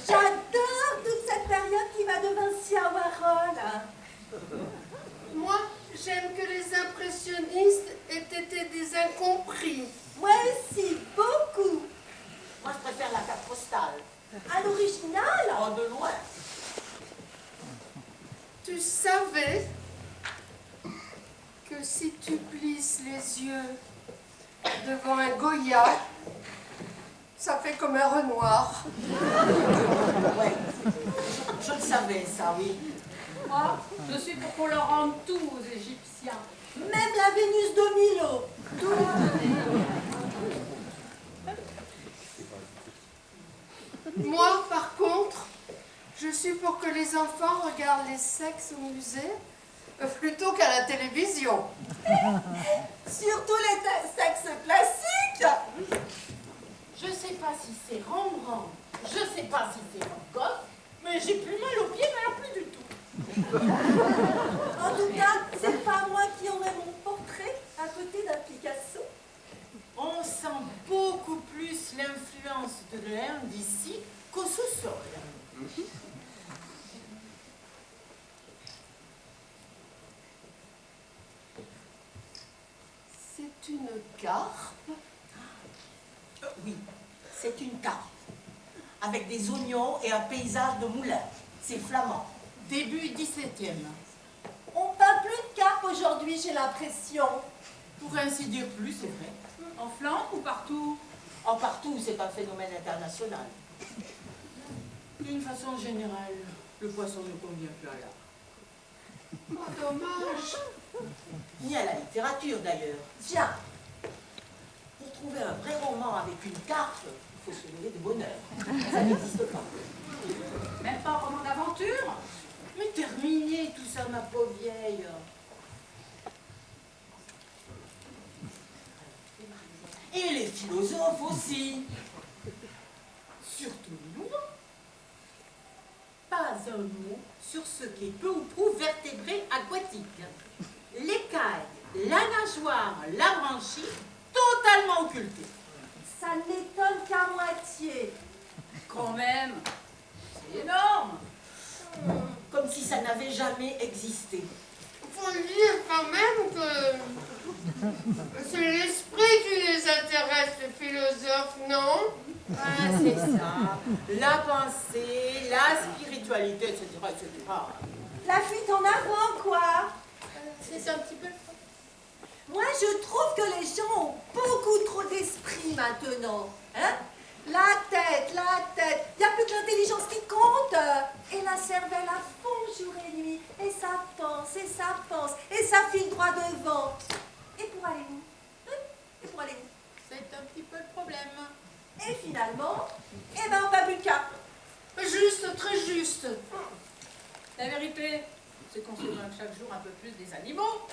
J'adore toute cette période qui va de Vinci à Warhol. Moi, j'aime que les impressionnistes aient été des incompris. Moi aussi, beaucoup. Moi, je préfère la carte postale. À l'original. Oh, de loin. Tu savais que si tu plisses les yeux devant un Goya, ça fait comme un Renoir. Ouais. Je le savais, ça, oui. Moi, je suis pour qu'on leur rende tout aux Égyptiens. Même la Vénus de Milo. Moi, par contre, je suis pour que les enfants regardent les sexes au musée plutôt qu'à la télévision. Surtout les sexes classiques. Je sais pas si c'est Rembrandt, je sais pas si c'est Van Gogh, mais j'ai plus mal aux pieds, mais alors plus du tout. En tout cas, c'est pas moi qui aurai mon portrait à côté d'un Picasso. On sent beaucoup plus l'influence de l'Inde d'ici qu'au sous-sol. C'est une carpe. Oui, c'est une carte. Avec des oignons et un paysage de moulin. C'est flamand. Début 17e. On peint plus de carpe aujourd'hui, j'ai l'impression. Pour ainsi dire plus, c'est vrai. En Flandre ou partout? En partout, c'est un phénomène international. D'une façon générale, le poisson ne convient plus à l'art. Oh, dommage. Ni à la littérature, d'ailleurs. Tiens, Pour trouver un vrai roman avec une carte, il faut se lever de bonne heure. Ça n'existe pas. Même pas un roman d'aventure? Mais terminez tout ça, ma pauvre vieille. Et les philosophes aussi. Surtout nous. Pas un mot sur ce qui est peu ou prou vertébré aquatique. L'écaille, la nageoire, la branchie, totalement occultée. ça n'étonne qu'à moitié. Quand même, c'est énorme. Comme si ça n'avait jamais existé. Faut dire quand même que c'est l'esprit qui les intéresse, les philosophes, non? Ah, c'est ça. La pensée, la spiritualité, etc., etc. La fuite en avant, quoi. C'est un petit peu... Moi, je trouve que les gens ont beaucoup trop d'esprit maintenant. Hein? La tête, il n'y a plus que l'intelligence qui compte. Et la cervelle à fond jour et nuit. Et ça pense, et ça pense, et ça file droit devant. Et pour aller où? Hein? Et pour aller où? C'est un petit peu le problème. Et finalement, eh ben, on n'a plus de cap. Juste, très juste. La vérité, c'est qu'on s'éloigne chaque jour un peu plus des animaux,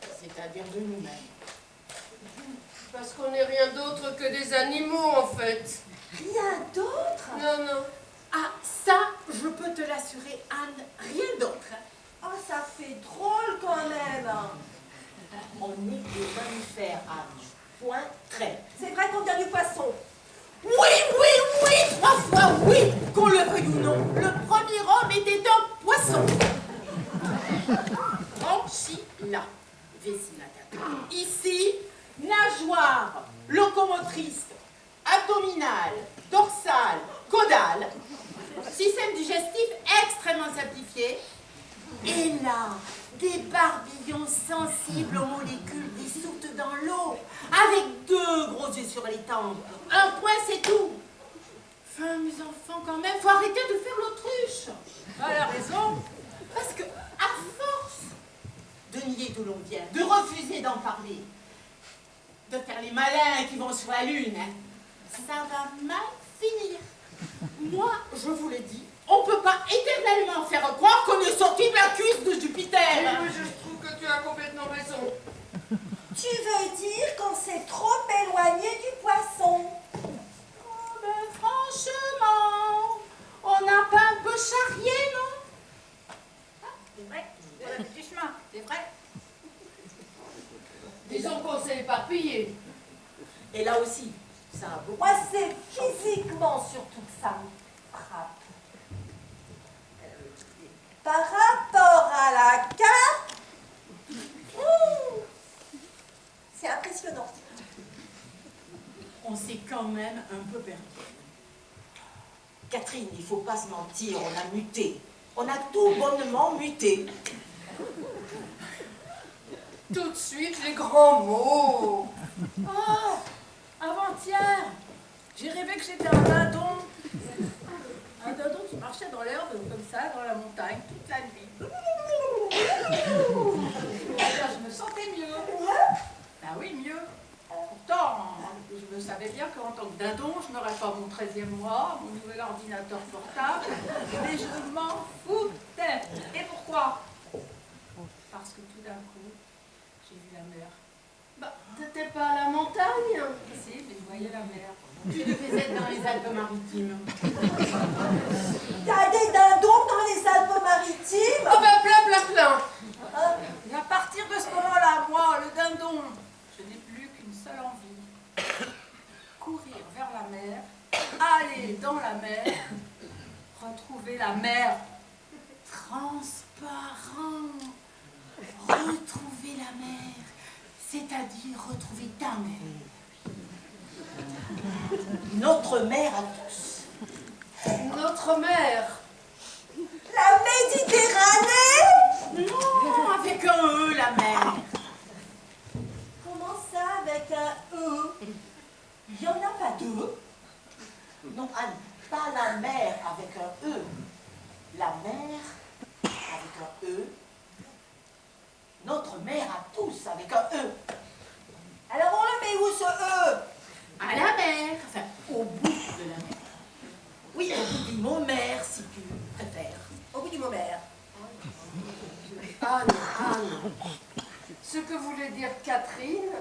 c'est-à-dire de nous-mêmes. Parce qu'on n'est rien d'autre que des animaux, en fait. Rien d'autre? Non, non. Ah, ça, je peux te l'assurer, Anne, rien d'autre. Oh, ça fait drôle quand même. On est des mammifères, Anne. Point, trait. C'est vrai qu'on vient du poisson. Oui, oui, oui, 3 fois oui, qu'on le veuille ou non, le premier homme était un poisson. Branchie là, vessie natale. Ici, nageoire, locomotrice, abdominale, dorsale, caudale, système digestif extrêmement simplifié. Et là, des barbillons sensibles aux molécules dissoutes dans l'eau, avec 2 gros yeux sur les tempes. Un point, c'est tout. Enfin, mes enfants, quand même, faut arrêter de faire l'autruche. Elle a raison. Parce que, à force de nier d'où l'on vient, de refuser d'en parler, de faire les malins qui vont sur la lune, ça va mal finir. Moi, je vous le dis, on ne peut pas éternellement faire croire qu'on est sorti de la cuisse de Jupiter. Mais je trouve que tu as complètement raison. Tu du chemin, c'est vrai. Disons qu'on s'est éparpillé. Et là aussi, ça a beaucoup. Moi, c'est physiquement surtout que ça me frappe. Par rapport à la carte, c'est impressionnant. On s'est quand même un peu perdu. Catherine, il ne faut pas se mentir, on a muté. On a tout bonnement muté. Tout de suite, les grands mots. Oh, avant-hier, j'ai rêvé que j'étais un dindon. Un dindon qui marchait dans l'herbe, comme ça, dans la montagne, toute la nuit. Alors, je me sentais mieux. Ben oui, mieux. Pourtant, je me savais bien qu'en tant que dindon, je n'aurais pas mon 13e mois, mon nouvel ordinateur portable, mais je m'en foutais. Et pourquoi? Parce que tout d'un coup, j'ai vu la mer. Bah, t'étais pas à la montagne? Si, mais je voyais la mer. Tu devais être dans les Alpes-Maritimes. T'as des dindons dans les Alpes-Maritimes? Oh ben plein. Et à partir de ce moment-là, moi, le dindon, je n'ai plus qu'une seule envie. Courir vers la mer, aller dans la mer, retrouver la mer transparent. Retrouver la mer, c'est-à-dire retrouver ta mère. Notre mère à tous. Notre mère. La Méditerranée? Non, avec un E, la mer. Comment ça, avec un E? Il n'y en a pas deux. Non, Anne, pas la mer avec un E. La mer avec un E. Notre mère à tous avec un E. Alors on le met où ce E? À la mer. Enfin, au bout de la mer. Oui, au bout du mot mer, si tu préfères. Au bout du mot mer. Anne. Ce que voulait dire Catherine,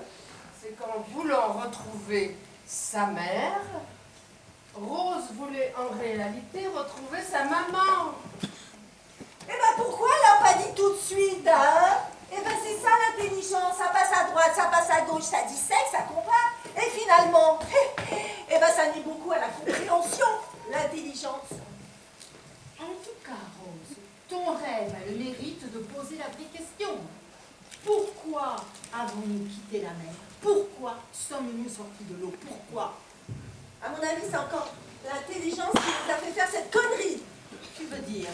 c'est qu'en voulant retrouver sa mère, Rose voulait en réalité retrouver sa maman. Eh ben pourquoi elle l'a pas dit tout de suite, hein? Eh ben c'est ça l'intelligence, ça passe à droite, ça passe à gauche, ça dissèque, ça compare. Et finalement, eh ben ça nuit beaucoup à la compréhension, l'intelligence. En tout cas, Rose, ton rêve a le mérite de poser la vraie question. Pourquoi avons-nous quitté la mer? Pourquoi sommes-nous sortis de l'eau? Pourquoi? À mon avis, c'est encore l'intelligence qui nous a fait faire cette connerie. Tu veux dire?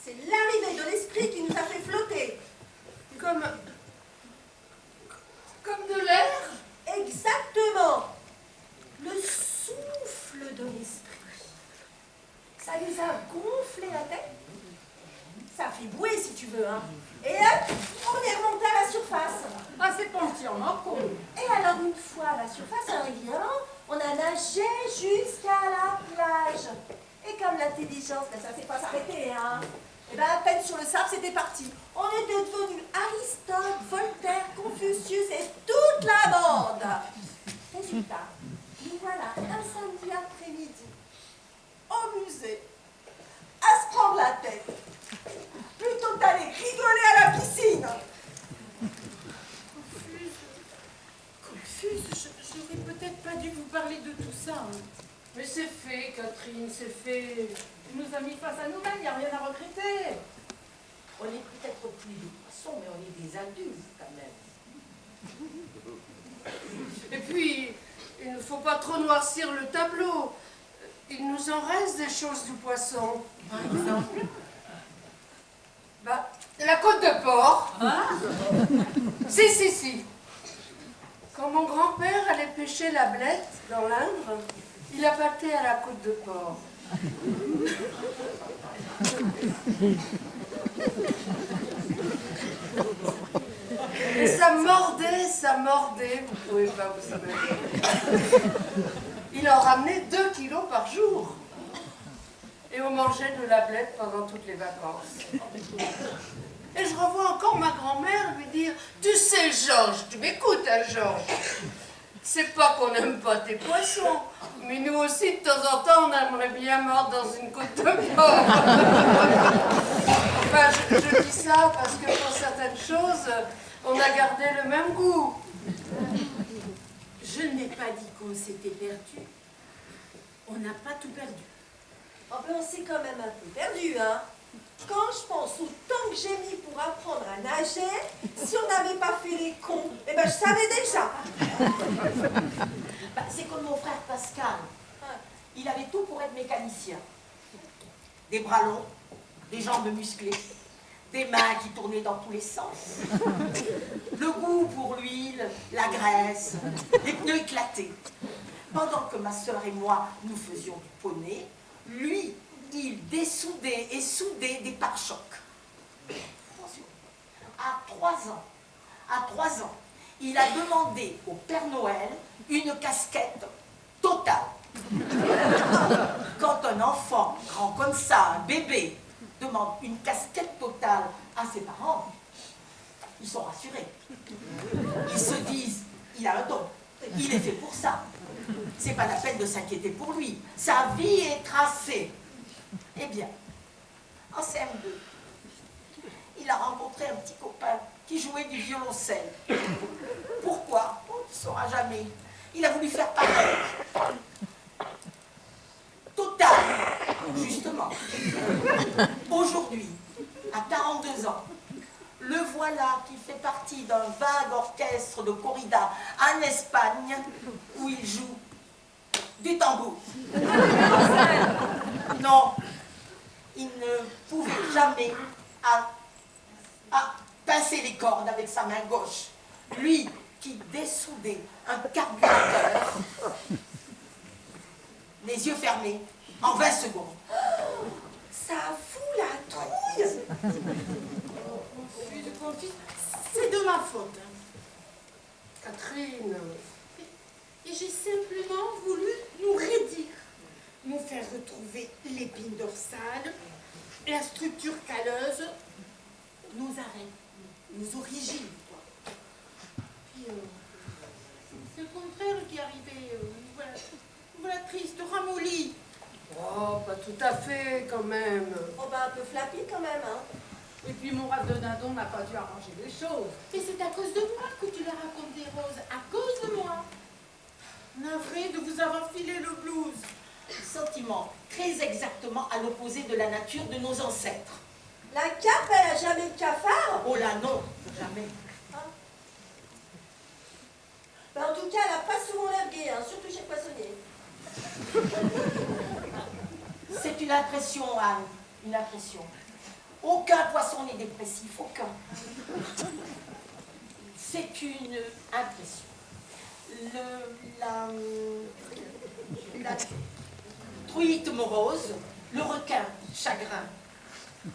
C'est l'arrivée de l'esprit qui nous a fait flotter. Comme de l'air. Exactement. Le souffle de l'esprit. Ça nous a gonflé la tête. Ça fait bouer si tu veux, hein. Et hop, on est remonté à la surface. Ah, c'est pas entièrement con. Et alors une fois à la surface, en rivière, on a nagé jusqu'à la plage. Et comme l'intelligence, ben, ça ne s'est pas s'arrêter, hein. Et bien à peine sur le sable, c'était parti. On était devenus Aristote, Voltaire, Confucius et toute la bande. Résultat, nous voilà un samedi après-midi au musée à se prendre la tête plutôt que d'aller rigoler à la piscine. Confuse, j'aurais peut-être pas dû vous parler de tout ça. Hein. Mais c'est fait, Catherine, c'est fait. Tu nous as mis face à nous-mêmes, il n'y a rien à regretter. On est peut-être plus de poissons, mais on est des adultes quand même. Et puis, il ne faut pas trop noircir le tableau. Il nous en reste des choses du poisson. Par exemple. Bah, la côte de porc. Si. Quand mon grand-père allait pêcher la blette dans l'Indre, il a pâté à la côte de porc. Et ça mordait, vous pouvez pas vous imaginer. Il en ramenait 2 kilos par jour. Et on mangeait de la blette pendant toutes les vacances. Et je revois encore ma grand-mère lui dire « Tu sais, Georges, tu m'écoutes, hein, Georges. C'est pas qu'on n'aime pas tes poissons, mais nous aussi, de temps en temps, on aimerait bien mordre dans une côte de porc. » Enfin, je dis ça parce que pour certaines choses, on a gardé le même goût. Je n'ai pas dit qu'on s'était perdu. On n'a pas tout perdu. Oh ben on s'est quand même un peu perdu, hein. Quand je pense au temps que j'ai mis pour apprendre à nager, si on n'avait pas fait les cons, eh ben je savais déjà. Bah, c'est comme mon frère Pascal. Il avait tout pour être mécanicien. Des bras longs, des jambes musclées, des mains qui tournaient dans tous les sens. Le goût pour l'huile, la graisse, les pneus éclatés. Pendant que ma sœur et moi, nous faisions du poney, lui, il dessoudait et soudait des pare-chocs. À 3 ans, il a demandé au Père Noël une casquette totale. Quand un enfant grand comme ça, un bébé, demande une casquette totale à ses parents, ils sont rassurés. Ils se disent, il a un don, il est fait pour ça. C'est pas la peine de s'inquiéter pour lui. Sa vie est tracée. Eh bien, en CM2, il a rencontré un petit copain qui jouait du violoncelle. Pourquoi? On ne saura jamais. Il a voulu faire pareil. Total, justement. Aujourd'hui, à 42 ans, le voilà qui fait partie d'un vague orchestre de corrida en Espagne où il joue du tambour. Non, il ne pouvait jamais pincer les cordes avec sa main gauche. Lui qui dessoudait un carburateur, les yeux fermés, en 20 secondes. Ça fout la trouille. C'est de ma faute. Catherine, Et j'ai simplement voulu nous redire, nous faire retrouver l'épine dorsale, la structure calleuse, nos arrêts, nos origines. Quoi. Puis, c'est le contraire qui est arrivé. Nous voilà triste, ramolli. oh, pas tout à fait quand même. Oh ben un peu flappy quand même, hein. Et puis mon rave de dindon n'a pas dû arranger les choses. Et c'est à cause de moi que tu leur racontes des roses, à cause de moi. Navré de vous avoir filé le blues. Sentiment très exactement à l'opposé de la nature de nos ancêtres. La cape, elle a jamais de cafard. Oh là non, jamais. Ben, en tout cas, elle a pas souvent l'air gaie, hein, surtout chez le poissonnier. C'est une impression, Anne, une impression. Aucun poisson n'est dépressif, aucun. C'est une impression. La truite morose, le requin chagrin,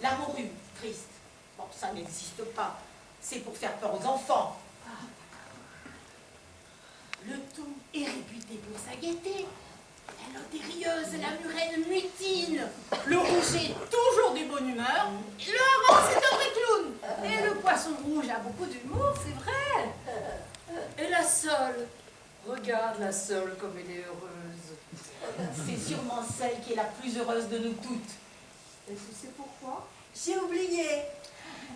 la morue triste. Bon, ça n'existe pas. C'est pour faire peur aux enfants. Le tout est réputé pour sa gaieté. La lotte est rieuse, la murène mutine. Le rouget, toujours de bonne humeur. Et le hareng, c'est un vrai clown. Et le poisson rouge a beaucoup d'humour, c'est vrai. Et la sole? Regarde la sole comme elle est heureuse. C'est sûrement celle qui est la plus heureuse de nous toutes. Et tu sais pourquoi? J'ai oublié.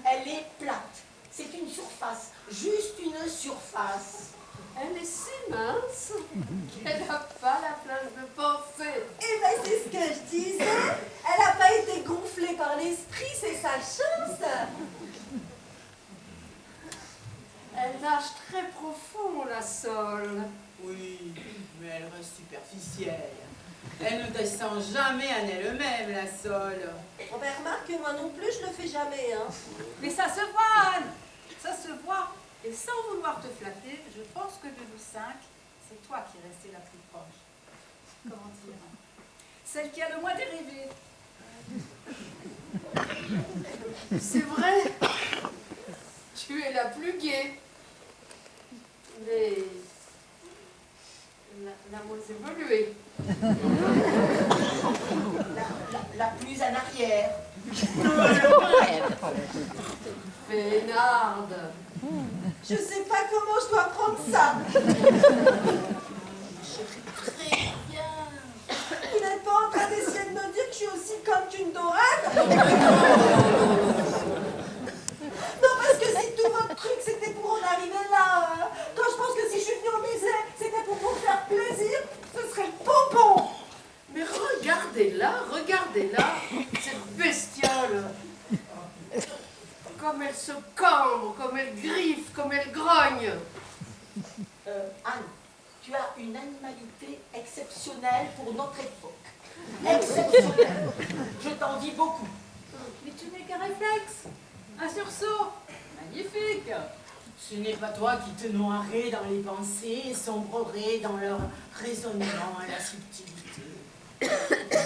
Elle est plate. C'est une surface, juste une surface. Elle est si mince qu'elle n'a pas la place de penser. Eh ben c'est ce que je disais. Elle n'a pas été gonflée par l'esprit, c'est sa chance. Elle nage très profond, la sole. Oui, mais elle reste superficielle. Elle ne descend jamais en elle-même, la sole. Oh ben remarque que moi non plus, je le fais jamais, hein. Mais ça se voit, Anne. Ça se voit. Et sans vouloir te flatter, je pense que de nous 5, c'est toi qui es restée la plus proche. Comment dire? Celle qui a le moins dérivé. C'est vrai. Tu es la plus gaie. Mais la moins évoluée. La plus en arrière. Vénarde. Je sais pas comment je dois prendre ça. Très bien. Vous n'êtes pas en train d'essayer de me dire que je suis aussi conne qu'une dorade? chambre, comme elle griffe, comme elle grogne. Anne, tu as une animalité exceptionnelle pour notre époque. Exceptionnelle. Je t'envie beaucoup. Mais tu n'es qu'un réflexe, un sursaut. Magnifique. Ce n'est pas toi qui te noierais dans les pensées et sombrerais dans leur raisonnement à la subtilité.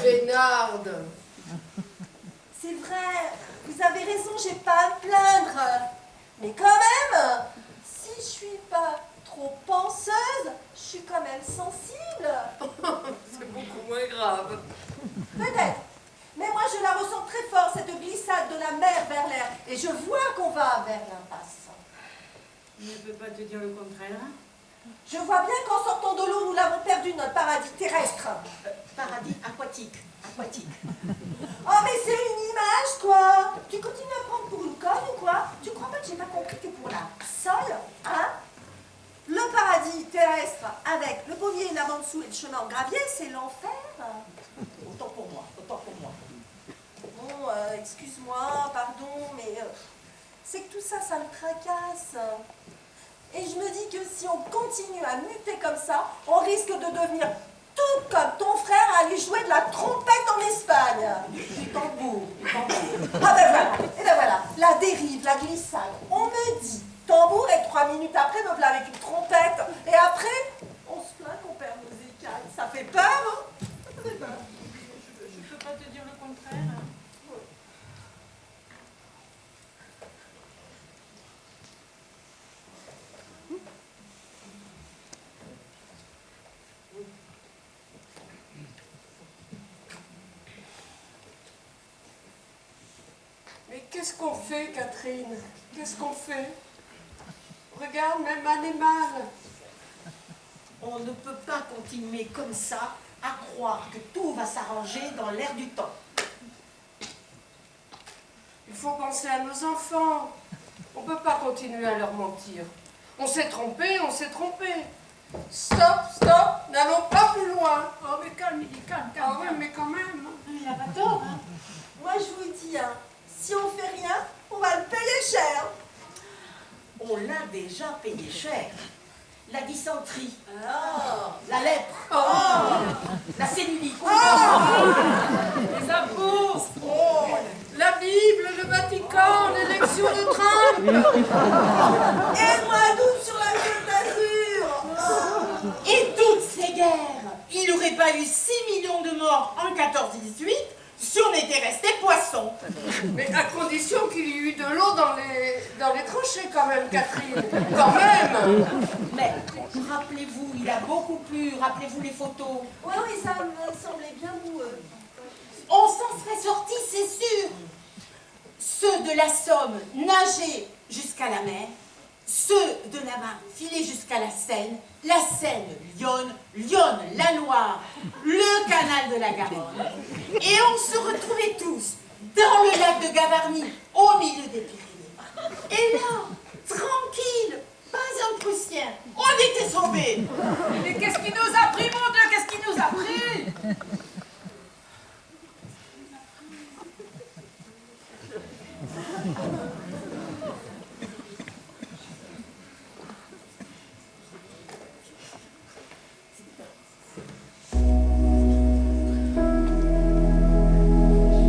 Bénarde. C'est vrai, vous avez raison, j'ai pas à me plaindre. Mais quand même, si je suis pas trop penseuse, je suis quand même sensible. C'est beaucoup moins grave. Peut-être. Mais moi, je la ressens très fort, cette glissade de la mer vers l'air. Et je vois qu'on va vers l'impasse. Je ne peux pas te dire le contraire. Je vois bien qu'en sortant de l'eau, nous l'avons perdu, notre paradis terrestre. Paradis aquatique. Aquatique. Oh, mais c'est une image, quoi. Tu continues à prendre pour une conne ou quoi? Tu crois pas que j'ai pas compris que pour la Sole, hein, le paradis terrestre avec le pommier là en dessous et le chemin en gravier, c'est l'enfer? Autant pour moi, autant pour moi. Bon, excuse-moi, pardon, mais c'est que tout ça, ça me tracasse. Et je me dis que si on continue à muter comme ça, on risque de devenir tout comme ton frère à aller jouer de la trompette en Espagne. Du tambour, du tambour. Ah ben voilà, et ben voilà, la dérive, la glissade. On me dit tambour et 3 minutes après me voilà avec une trompette. Et après, on se plaint qu'on perd nos écailles. Ça fait peur, hein? Ça fait peur. Je ne peux pas te dire le contraire. Mais qu'est-ce qu'on fait, Catherine? Qu'est-ce qu'on fait? Regarde, même Anne est mal. On ne peut pas continuer comme ça à croire que tout va s'arranger dans l'air du temps. Il faut penser à nos enfants. On ne peut pas continuer à leur mentir. On s'est trompé, on s'est trompé. Stop, stop, n'allons pas plus loin. Oh, mais calme, calme, Ah calme. oui, calme. mais quand même. Il n'a pas tort, hein. Moi, je vous dis, hein, si on fait rien, on va le payer cher. On l'a déjà payé cher. La dysenterie, Ah. la lèpre, la cellulite. Les impôts. Oh, la Bible, le Vatican, l'élection de Trump. Et moi, doute sur la Côte d'Azur. Et toutes ces guerres, il n'aurait pas eu 6 millions de morts en 14-18 si on était resté poisson. Mais à condition qu'il y ait eu de l'eau dans les tranchées quand même, Catherine. Quand même. Mais rappelez-vous, il a beaucoup plu. Rappelez-vous les photos. Oui, oui, ça me semblait bien boueux. On s'en serait sorti, c'est sûr. Ceux de la Somme nager jusqu'à la mer, ceux de la Marne filer jusqu'à la Seine Lyonne, Lyonne, la Loire, le canal de la Garonne. Et on se retrouvait tous dans le lac de Gavarnie, au milieu des Pyrénées. Et là, tranquille, pas un Prussien, on était sauvés. Mais qu'est-ce qui nous a pris, mon Dieu? Qu'est-ce qui nous a pris?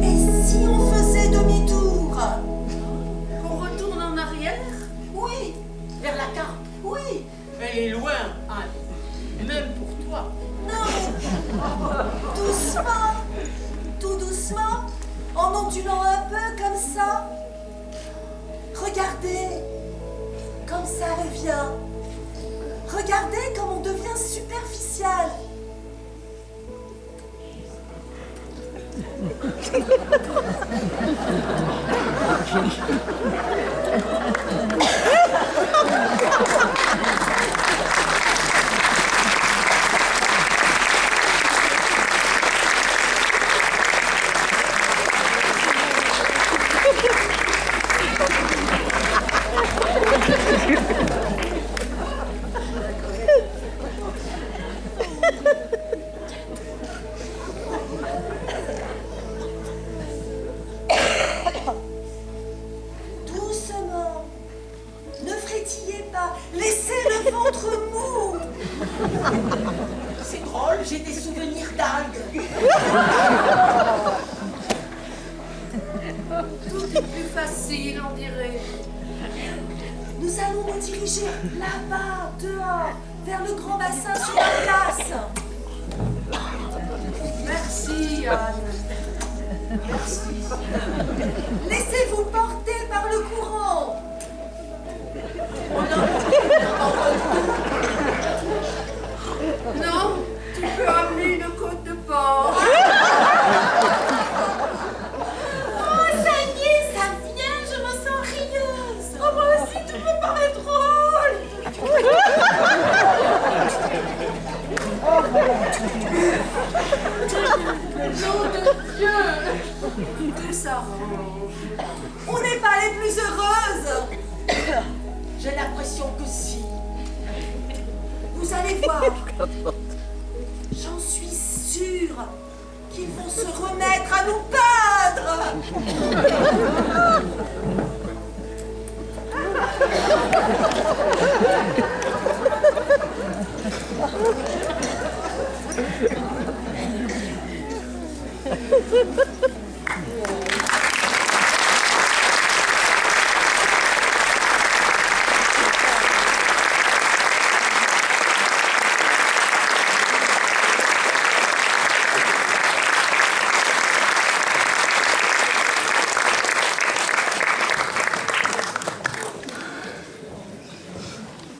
Et si on faisait demi-tour? Qu'on retourne en arrière. Oui, Vers la carte. oui. Elle est loin, Anne, même pour toi. Non, mais doucement, tout doucement, en ondulant un peu comme ça. Regardez, comme ça revient. Regardez comme on devient superficial. Doucement, pétillez pas, laissez le ventre mou. C'est drôle, j'ai des souvenirs d'algues. Tout est plus facile, on dirait. Nous allons nous diriger là-bas, dehors, vers le grand bassin sur la place. Merci, Anne. Merci. Laissez-vous porter par le courant. Non, tu peux amener une côte de porc. Oh, ça y est, ça vient, je me sens rieuse. Oh, moi aussi, tout me paraît drôle. Nom de Dieu. Tout s'arrange. On n'est pas les plus heureuses. J'ai l'impression que si. Vous allez voir. J'en suis sûre qu'ils vont se remettre à nous peindre.